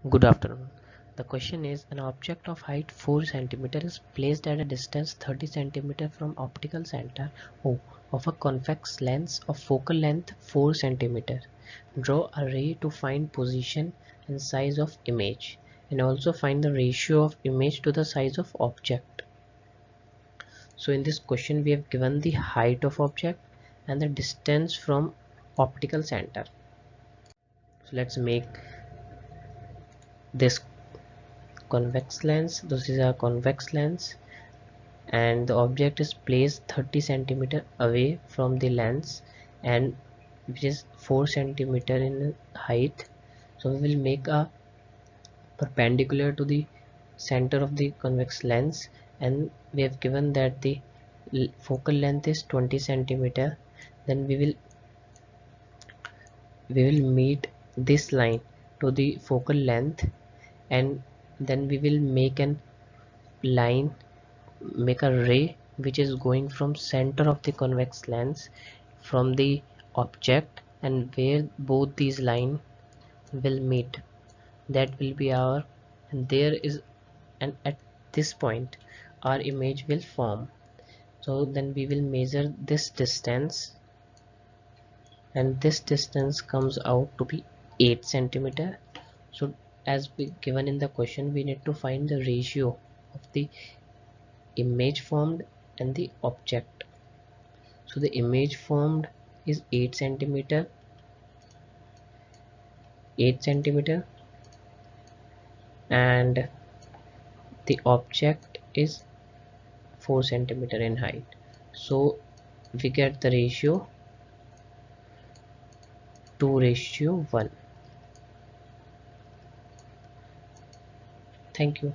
Good afternoon. The question is, an object of height 4 cm is placed at a distance 30 cm from optical center O of a convex lens of focal length 4 cm. Draw a ray to find position and size of image, and also find the ratio of image to the size of object. So in this question we have given the height of object and the distance from optical center. So let's make this convex lens. This is a convex lens and the object is placed 30 cm away from the lens, and which is 4 cm in height. So we will make a perpendicular to the center of the convex lens, and we have given that the focal length is 20 cm. Then we will meet this line to the focal length, and then we will make an line, make a ray which is going from center of the convex lens from the object, and where both these lines will meet, that will be our, and there is, and at this point our image will form. So then we will measure this distance, and this distance comes out to be 8 cm. So as given in the question, we need to find the ratio of the image formed and the object. So the image formed is 8 cm, 8 cm, and the object is 4 cm in height. So we get the ratio 2:1. Thank you.